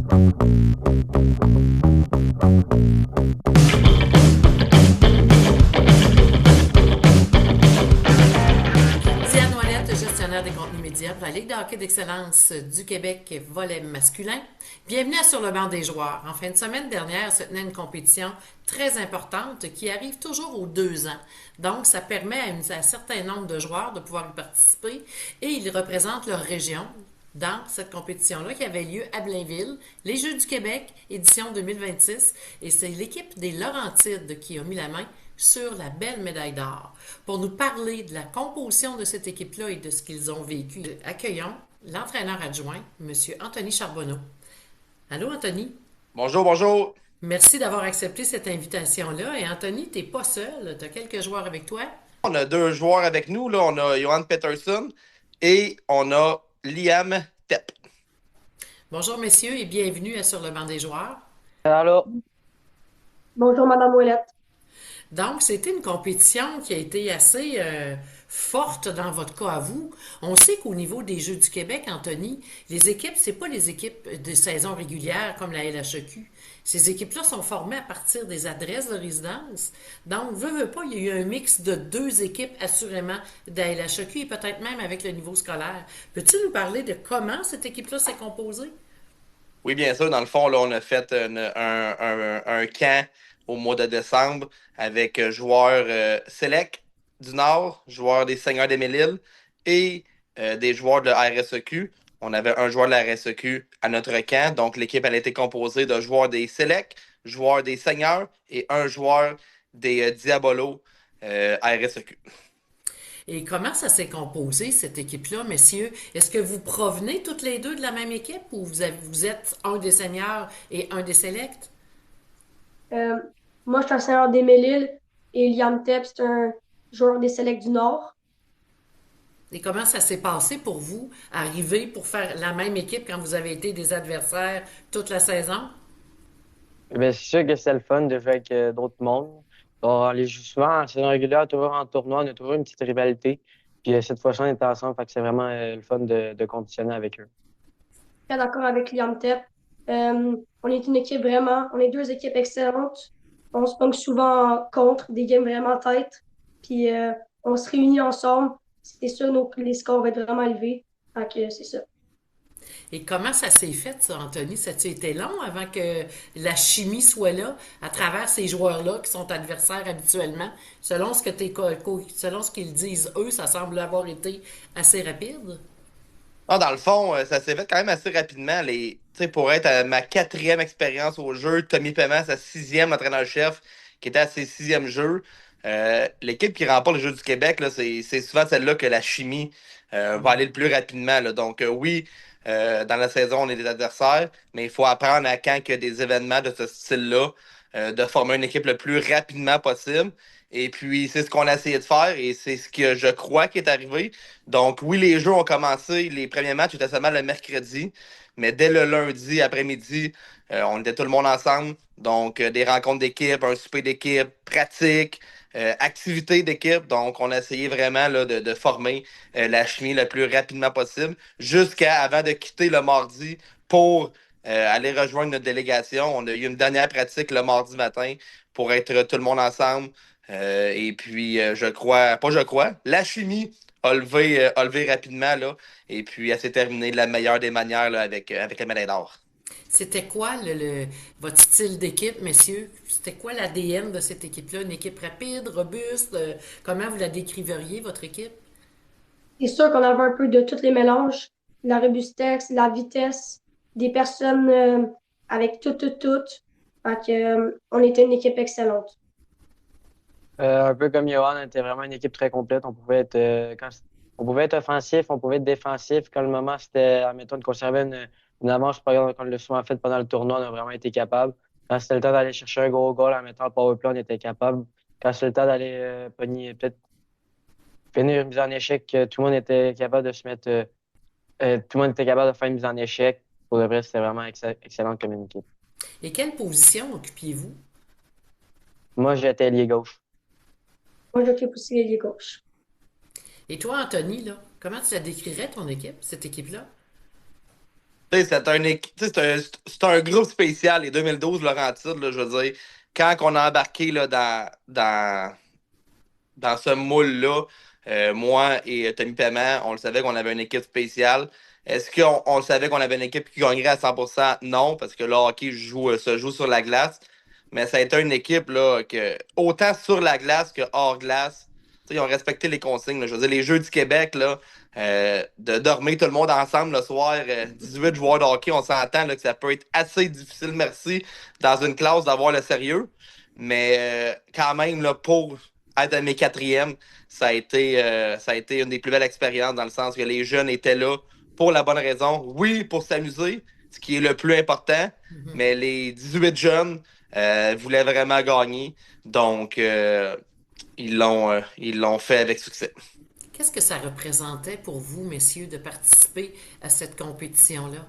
Diane Ouellette, gestionnaire des contenus médias pour la Ligue de hockey d'excellence du Québec volet masculin. Bienvenue à Sur le banc des joueurs. En fin de semaine dernière se tenait une compétition très importante qui arrive toujours aux 2 ans. Donc, ça permet à un certain nombre de joueurs de pouvoir y participer et ils représentent leur région dans cette compétition-là qui avait lieu à Blainville, les Jeux du Québec, édition 2026. Et c'est l'équipe des Laurentides qui a mis la main sur la belle médaille d'or. Pour nous parler de la composition de cette équipe-là et de ce qu'ils ont vécu, accueillons l'entraîneur adjoint, M. Anthony Charbonneau. Allô, Anthony? Bonjour, bonjour. Merci d'avoir accepté cette invitation-là. Et Anthony, t'es pas seul, tu as quelques joueurs avec toi. On a deux joueurs avec nous. Là. On a Johan Peterson et on a Liam Tepp. Bonjour, messieurs, et bienvenue à Sur le banc des joueurs. Alors, Bonjour, Madame Ouellette. Donc, c'était une compétition qui a été assez forte dans votre cas à vous. On sait qu'au niveau des Jeux du Québec, Anthony, les équipes, c'est pas les équipes de saison régulière comme la LHEQ. Ces équipes-là sont formées à partir des adresses de résidence. Donc, veux pas, il y a eu un mix de 2 équipes assurément de la LHEQ et peut-être même avec le niveau scolaire. Peux-tu nous parler de comment cette équipe-là s'est composée? Oui, bien sûr. Dans le fond, là, on a fait un camp au mois de décembre avec joueurs select du Nord, joueurs des Seigneurs des Mille-Îles et des joueurs de la RSEQ. On avait un joueur de la RSEQ à notre camp. Donc, l'équipe elle a été composée de joueurs des Select, joueurs des Seigneurs et un joueur des Diabolos RSEQ. Et comment ça s'est composé, cette équipe-là, messieurs? Est-ce que vous provenez toutes les deux de la même équipe ou vous êtes un des seniors et un des sélects? Euh, Moi, je suis un seigneur des Mille-Îles et Liam Tepp, c'est un joueur des Selects du Nord. Et comment ça s'est passé pour vous, arriver pour faire la même équipe quand vous avez été des adversaires toute la saison? ben, c'est sûr que c'est le fun de jouer avec d'autres mondes. Bon, on les joue souvent en saison régulière, toujours en tournoi, on a toujours une petite rivalité. Puis cette fois-ci, on est ensemble, fait que c'est vraiment le fun de compétitionner avec eux. Très d'accord avec Liam Tepp. On est une équipe vraiment, on est 2 équipes excellentes. On se pogne souvent contre des games vraiment têtes. Puis on se réunit ensemble. C'est sûr, les scores vont être vraiment élevés. Donc, c'est ça. Et comment ça s'est fait, ça, Anthony? Ça a été long avant que la chimie soit là à travers ces joueurs-là qui sont adversaires habituellement? Selon ce que selon ce qu'ils disent eux, ça semble avoir été assez rapide. Ah, dans le fond, ça s'est fait quand même assez rapidement. Tu sais, pour être à ma quatrième expérience au jeu, Tommy Paiement, sa sixième entraîneur-chef, qui était à ses sixièmes jeux. L'équipe qui remporte le Jeu du Québec, là, c'est souvent celle-là que la chimie va aller le plus rapidement. Là. Donc, oui, dans la saison, on est des adversaires, mais il faut apprendre à quand il y a des événements de ce style-là, de former une équipe le plus rapidement possible. Et puis, c'est ce qu'on a essayé de faire et c'est ce que je crois qui est arrivé. Donc, oui, les jeux ont commencé. Les premiers matchs étaient seulement le mercredi. Mais dès le lundi après-midi, on était tout le monde ensemble. Donc, des rencontres d'équipe, un souper d'équipe, pratique, activité d'équipe. Donc, on a essayé vraiment là, de former la chimie le plus rapidement possible jusqu'à avant de quitter le mardi pour aller rejoindre notre délégation. On a eu une dernière pratique le mardi matin pour être tout le monde ensemble. Et puis, la chimie a levé rapidement, là, et puis elle s'est terminée de la meilleure des manières là, avec la médaille d'or. C'était quoi votre style d'équipe, messieurs? C'était quoi l'ADN de cette équipe-là? Une équipe rapide, robuste? Comment vous la décriveriez, votre équipe? C'est sûr qu'on avait un peu de tous les mélanges, la robustesse, la vitesse, des personnes avec tout. Donc, on était une équipe excellente. Un peu comme Johan, on était vraiment une équipe très complète. On pouvait être offensif, on pouvait être défensif. Quand le moment, c'était, admettons, de conserver une avance, par exemple, comme on l'a souvent fait pendant le tournoi, on a vraiment été capable. Quand c'était le temps d'aller chercher un gros goal en mettant le powerplay, on était capable. Quand c'était le temps d'aller pogner, peut-être finir une mise en échec, tout le monde était capable de se mettre, tout le monde était capable de faire une mise en échec. Pour le vrai, c'était vraiment excellent comme une équipe. Et quelle position occupiez-vous? Moi, j'étais lié gauche. Moi, j'occupe aussi l'ailier gauche. Et toi, Anthony, là, comment tu la décrirais, ton équipe, cette équipe-là? Tu sais, c'est un groupe spécial, les 2012 Laurentides, là, je veux dire. Quand on a embarqué là, dans ce moule-là, moi et Tommy Paiement, on le savait qu'on avait une équipe spéciale. Est-ce qu'on le savait qu'on avait une équipe qui gagnerait à 100%? Non, parce que le hockey se joue sur la glace. Mais ça a été une équipe là, que, autant sur la glace que hors glace, tu sais, ils ont respecté les consignes. Là. Je veux dire, les Jeux du Québec, là, de dormir tout le monde ensemble le soir, 18 joueurs de hockey, on s'entend là, que ça peut être assez difficile, merci, dans une classe d'avoir le sérieux. Mais quand même, là, pour être à mes quatrièmes, ça a été une des plus belles expériences dans le sens que les jeunes étaient là pour la bonne raison. Oui, pour s'amuser, ce qui est le plus important, Mhm. mais les 18 jeunes voulaient vraiment gagner. Donc, ils l'ont fait avec succès. Qu'est-ce que ça représentait pour vous, messieurs, de participer à cette compétition-là?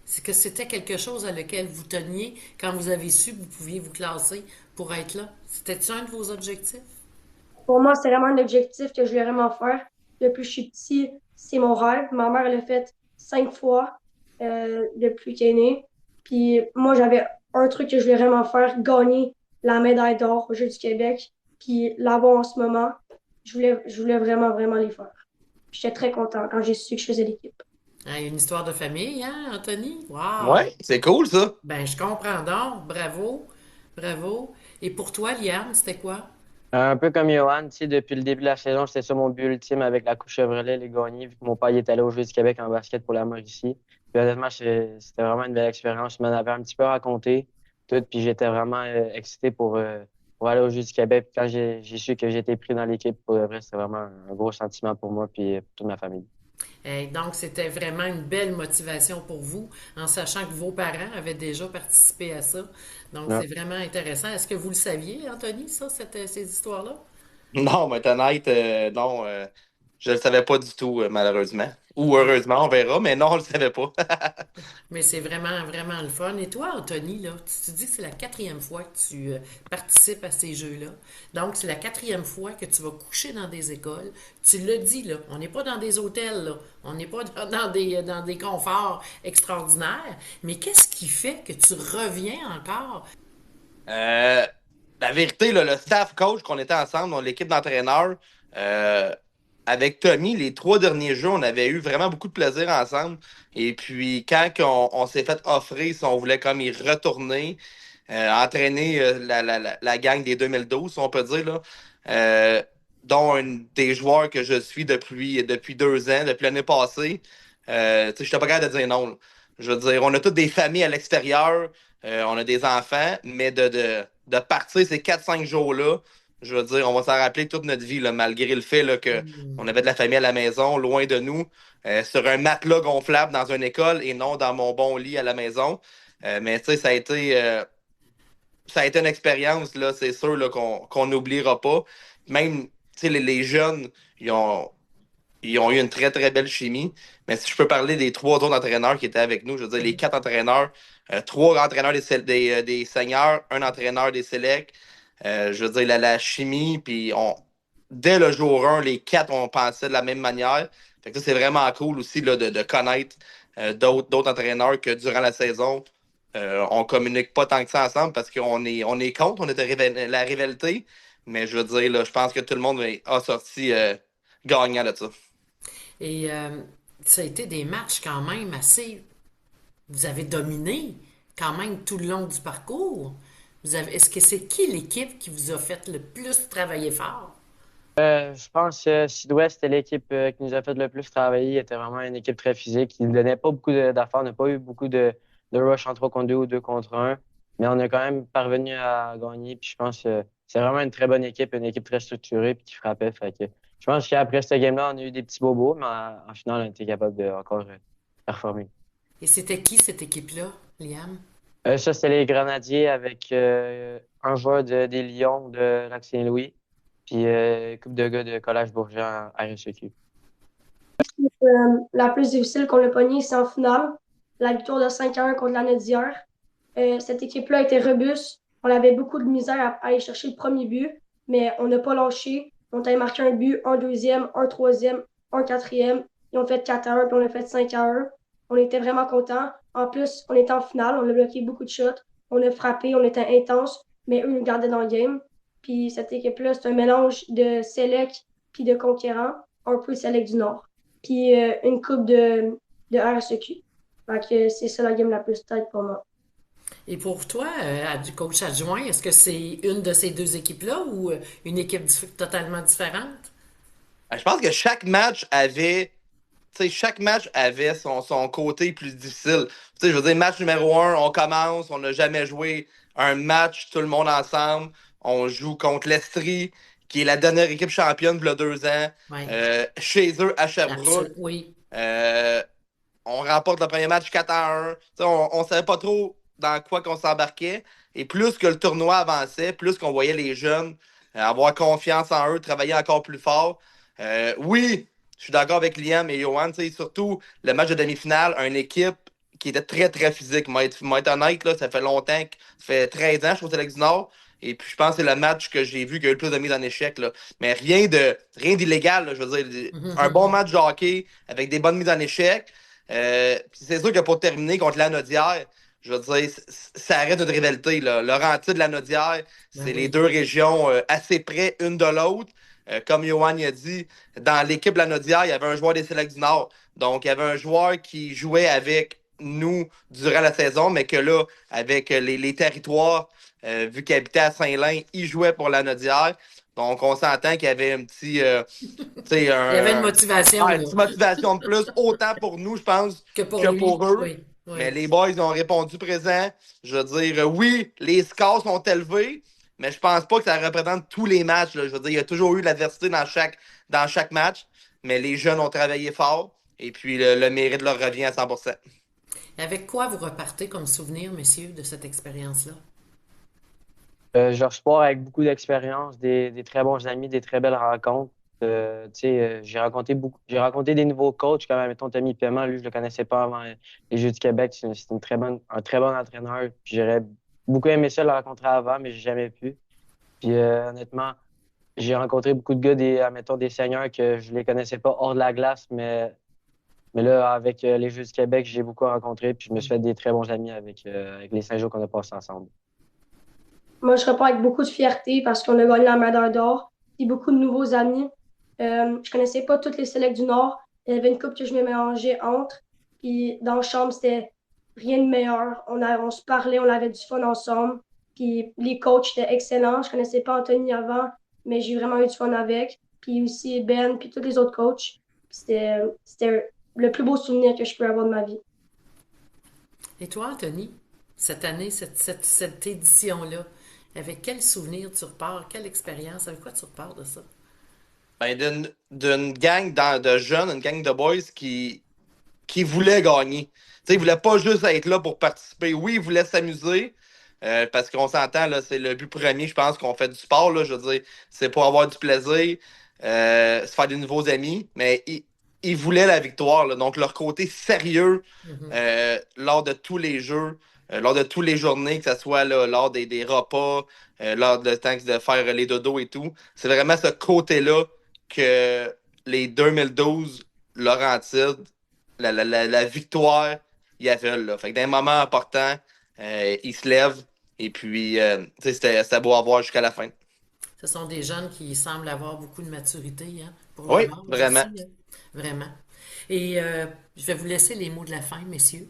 C'est que c'était quelque chose à lequel vous teniez quand vous avez su que vous pouviez vous classer pour être là? C'était-tu un de vos objectifs? Pour moi, c'est vraiment un objectif que je voulais vraiment faire. Depuis que je suis petit, c'est mon rêve. Ma mère l'a fait 5 fois depuis qu'elle est née. Puis moi, j'avais un truc que je voulais vraiment faire, gagner la médaille d'or aux Jeux du Québec. Puis l'avoir en ce moment, je voulais vraiment, vraiment les faire. J'étais très content quand j'ai su que je faisais l'équipe. Ah, une histoire de famille, hein, Anthony? Wow! Ouais, c'est cool ça. Ben, je comprends donc. Bravo. Bravo. Et pour toi, Liam, c'était quoi? Un peu comme Johan, tu sais, depuis le début de la saison, c'était ça mon but ultime avec la Coupe Chevrolet, les gagner, vu que mon père il est allé aux Jeux du Québec en basket pour la Mauricie. Puis honnêtement, c'était vraiment une belle expérience. Je m'en avais un petit peu raconté, tout, puis j'étais vraiment excité pour aller aux Jeux du Québec. Puis quand j'ai su que j'étais pris dans l'équipe, pour le vrai, c'était vraiment un gros sentiment pour moi puis pour toute ma famille. Donc, c'était vraiment une belle motivation pour vous, en sachant que vos parents avaient déjà participé à ça. Donc, Ouais. c'est vraiment intéressant. Est-ce que vous le saviez, Anthony, ça, ces histoires-là? Non, mais t'es honnête, non, je le savais pas du tout, malheureusement. Ou heureusement, on verra, mais non, on le savait pas. Mais c'est vraiment, vraiment le fun. Et toi, Anthony, là, tu dis que c'est la quatrième fois que tu participes à ces jeux-là. Donc, c'est la quatrième fois que tu vas coucher dans des écoles. Tu l'as dit, là, on n'est pas dans des hôtels, là. On n'est pas dans des conforts extraordinaires. Mais qu'est-ce qui fait que tu reviens encore? Euh, la vérité, là, le staff coach qu'on était ensemble, dans l'équipe d'entraîneurs, euh, avec Tommy, les 3 derniers jeux, on avait eu vraiment beaucoup de plaisir ensemble. Et puis, quand on s'est fait offrir, si on voulait comme y retourner, entraîner la gang des 2012, si on peut dire, là, euh, dont un des joueurs que je suis depuis 2 ans, depuis l'année passée, je n'étais pas capable de dire non. Là. Je veux dire, on a toutes des familles à l'extérieur, on a des enfants, mais de partir ces 4 5 jours-là, je veux dire, on va s'en rappeler toute notre vie, là, malgré le fait là, que on avait de la famille à la maison, loin de nous, sur un matelas gonflable dans une école et non dans mon bon lit à la maison. Mais tu sais, ça a été une expérience, là, c'est sûr là, qu'on n'oubliera pas. Même tu sais, les jeunes, ils ont, ils ont eu une très, très belle chimie. Mais si je peux parler des 3 autres entraîneurs qui étaient avec nous, je veux dire, les 4 entraîneurs, 3 entraîneurs des seniors, un entraîneur des sélects, je veux dire, la chimie, puis dès le jour 1, les 4, on pensait de la même manière. Fait que ça, c'est vraiment cool aussi là, de connaître d'autres entraîneurs que durant la saison, on communique pas tant que ça ensemble parce on est contre, on était la rivalité. Mais je veux dire, là, je pense que tout le monde a sorti gagnant de ça. Et ça a été des matchs quand même assez. Vous avez dominé quand même tout le long du parcours. Est-ce que c'est qui l'équipe qui vous a fait le plus travailler fort? Je pense que Sud-Ouest était l'équipe qui nous a fait le plus travailler. Elle était vraiment une équipe très physique. Il ne donnait pas beaucoup d'affaires. On n'a pas eu beaucoup de rush en 3 contre 2 ou 2 contre un. Mais on a quand même parvenu à gagner. Puis je pense que c'est vraiment une très bonne équipe, une équipe très structurée puis qui frappait. Fait que je pense qu'après ce game-là, on a eu des petits bobos, mais en finale, on a été capable de encore performer. Et c'était qui cette équipe-là, Liam? Ça, c'était les Grenadiers avec un joueur des Lions de Lac-Saint-Louis, puis une couple de gars de Collège Bourget à RSEQ. La plus difficile qu'on a pognée, c'est en finale. La victoire de 5-1 contre la d'hier. Cette équipe-là était robuste. On avait beaucoup de misère à aller chercher le premier but, mais on n'a pas lâché. On a marqué un but, un deuxième, un troisième, un quatrième. Ils ont fait 4-1, puis on a fait 5-1. On était vraiment contents. En plus, on était en finale, on a bloqué beaucoup de shots, on a frappé, on était intense, mais eux nous gardaient dans le game. Puis cette équipe-là, c'est un mélange de Select puis de conquérants, un peu Select du Nord. Puis une coupe de RSEQ. Fait que c'est ça la game la plus tête pour moi. Et pour toi, du coach adjoint, est-ce que c'est une de ces deux équipes-là ou une équipe totalement différente? Je pense que chaque match avait son côté plus difficile. Tu sais, je veux dire, match numéro un, on commence, on n'a jamais joué un match, tout le monde ensemble. On joue contre l'Estrie, qui est la dernière équipe championne de 2 ans, Oui, chez eux à Sherbrooke. absolument. Oui. Euh, on remporte le premier match 4-1. Tu sais, on savait pas trop dans quoi qu'on s'embarquait. Et plus que le tournoi avançait, plus qu'on voyait les jeunes avoir confiance en eux, travailler encore plus fort. Oui, je suis d'accord avec Liam et Johan. Tu sais, surtout le match de demi-finale, une équipe qui était très, très physique. Moi, être honnête, là, ça fait longtemps, ça fait 13 ans, je suis au Select du Nord. Et puis, je pense que c'est le match que j'ai vu qui a eu le plus de mise en échec. Là. Mais rien d'illégal, là, je veux dire. Un bon match de hockey avec des bonnes mises en échec. Puis c'est sûr que pour terminer contre l'Anaudière, je veux dire, ça arrête une rivalité. Là. Laurentide de l'Anaudière, Ben c'est les oui. deux régions assez près une de l'autre. Comme Johan a dit, dans l'équipe de l'Anaudière, il y avait un joueur des Selects du Nord. Donc, il y avait un joueur qui jouait avec nous durant la saison, mais que là, avec les territoires, vu qu'il habitait à Saint-Lin, il jouait pour l'Anaudière. Donc, on s'entend qu'il y avait un petit, tu sais, Il y avait une motivation, une là, petite motivation de plus, autant pour nous, je pense, que pour que lui. pour eux. Oui, Mais oui. les boys ont répondu présent. Je veux dire, oui, les scores sont élevés, mais je pense pas que ça représente tous les matchs. Là. Je veux dire, il y a toujours eu de l'adversité dans chaque match, mais les jeunes ont travaillé fort et puis le mérite leur revient à 100%. Avec quoi vous repartez comme souvenir, messieurs, de cette expérience-là? Je repars avec beaucoup d'expérience, des très bons amis, des très belles rencontres. J'ai rencontré des nouveaux coachs, comme, mettons, Tommy Paiement, lui, je le connaissais pas avant les Jeux du Québec. C'est un très bon entraîneur. Puis j'aurais beaucoup aimé ça le rencontrer avant, mais j'ai jamais pu. Puis, honnêtement, j'ai rencontré beaucoup de gars, mettons, des seniors que je les connaissais pas hors de la glace, mais là, avec les Jeux du Québec, j'ai beaucoup rencontré, puis je me suis fait des très bons amis avec les 5 jours qu'on a passés ensemble. Moi, je repars avec beaucoup de fierté parce qu'on a gagné la médaille d'or. Puis beaucoup de nouveaux amis. Je connaissais pas toutes les Selects du Nord. Il y avait une couple que je me mélangeais entre. Puis dans la chambre, c'était rien de meilleur. On se parlait, on avait du fun ensemble. Puis les coachs étaient excellents. Je connaissais pas Anthony avant, mais j'ai vraiment eu du fun avec. Puis aussi Ben, puis tous les autres coachs. C'était le plus beau souvenir que je peux avoir de ma vie. Et toi, Anthony, cette année, cette édition-là, avec quel souvenir tu repars? Quelle expérience? Avec quoi tu repars de ça? Ben, d'une gang de jeunes, une gang de boys qui voulaient gagner. Tu sais, ils voulaient pas juste être là pour participer. Oui, ils voulaient s'amuser, parce qu'on s'entend, là, c'est le but premier, je pense, qu'on fait du sport, là, je veux dire, c'est pour avoir du plaisir, se faire des nouveaux amis, mais ils voulaient la victoire, là. Donc leur côté sérieux Mhm. lors de tous les jeux, lors de toutes les journées, que ce soit là, lors des repas, lors de temps de faire les dodos et tout, c'est vraiment ce côté-là que les 2012 Laurentides, la victoire, il y avait là. Fait que dans un moment important, il se lève et puis tu sais, c'était beau à voir jusqu'à la fin. Ce sont des jeunes qui semblent avoir beaucoup de maturité, hein, pour leur Oui, âge vraiment. aussi, hein. Vraiment. Et je vais vous laisser les mots de la fin, messieurs.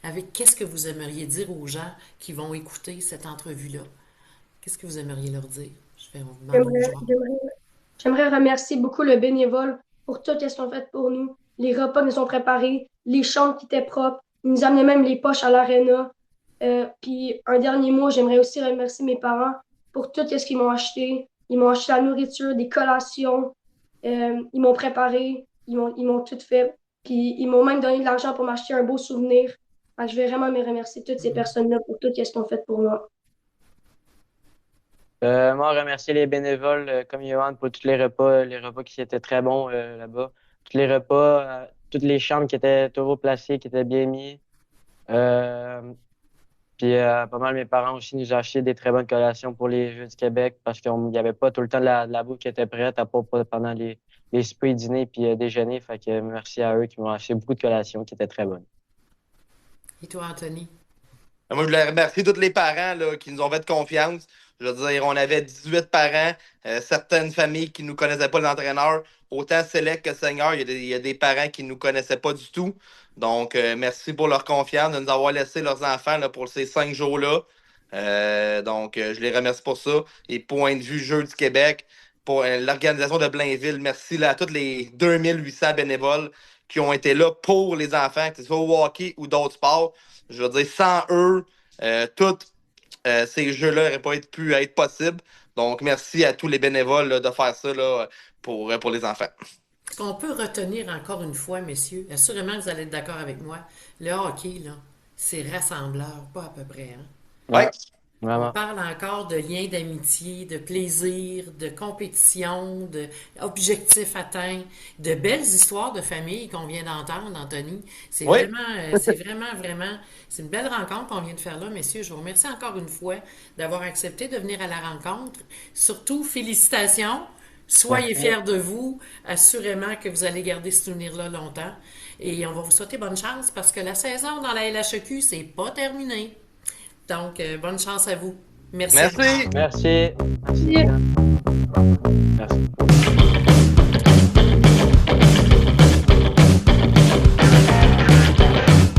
Avec qu'est-ce que vous aimeriez dire aux gens qui vont écouter cette entrevue-là? Qu'est-ce que vous aimeriez leur dire? Je vais vous demander aux J'aimerais, joueurs. j'aimerais J'aimerais remercier beaucoup le bénévole pour tout ce qu'ils ont fait pour nous. Les repas qui nous ont préparés, les chambres qui étaient propres. Ils nous amenaient même les poches à l'aréna. Puis un dernier mot, j'aimerais aussi remercier mes parents pour tout ce qu'ils m'ont acheté. Ils m'ont acheté la nourriture, des collations. Ils m'ont préparé. Ils m'ont tout fait. Puis ils m'ont même donné de l'argent pour m'acheter un beau souvenir. Fait que je vais vraiment me remercier toutes ces personnes-là pour tout ce qu'ils ont fait pour moi. Moi, remercier les bénévoles comme Johan pour tous les repas qui étaient très bons là-bas. Tous les repas, toutes les chambres qui étaient toujours placées, qui étaient bien mis. Euh, Puis pas mal mes parents aussi nous ont acheté des très bonnes collations pour les Jeux du Québec parce qu'il n'y avait pas tout le temps de la bouffe qui était prête, à part pendant les soupers, dîners puis déjeuners. Fait que merci à eux qui m'ont acheté beaucoup de collations qui étaient très bonnes. Et toi, Anthony? Moi, je voulais remercier tous les parents là, qui nous ont fait confiance. Je veux dire, on avait 18 parents, certaines familles qui ne nous connaissaient pas l'entraîneur, autant Select que Seigneur. Il y a des parents qui ne nous connaissaient pas du tout. Donc, merci pour leur confiance, de nous avoir laissé leurs enfants là, pour ces 5 jours-là. Donc, je les remercie pour ça. Et point de vue Jeux du Québec, pour l'organisation de Blainville, merci là, à tous les 2800 bénévoles qui ont été là pour les enfants, que ce soit au hockey ou d'autres sports. Je veux dire, sans eux, tous ces jeux-là n'auraient pas pu être possibles. Donc, merci à tous les bénévoles là, de faire ça là, pour les enfants. Ce qu'on peut retenir encore une fois, messieurs, assurément que vous allez être d'accord avec moi, le hockey, là, c'est rassembleur, pas à peu près. Hein? Ouais. On Vraiment. parle encore de liens d'amitié, de plaisir, de compétition, d'objectifs atteints, de belles histoires de famille qu'on vient d'entendre, Anthony. C'est Oui. vraiment, c'est une belle rencontre qu'on vient de faire là, messieurs. Je vous remercie encore une fois d'avoir accepté de venir à la rencontre. Surtout, félicitations. Soyez fiers de vous. Assurément que vous allez garder ce souvenir-là longtemps. Et on va vous souhaiter bonne chance parce que la saison dans la LHEQ, c'est pas terminé. Donc, bonne chance à vous. Merci. Merci. Merci. Merci. Merci. Merci.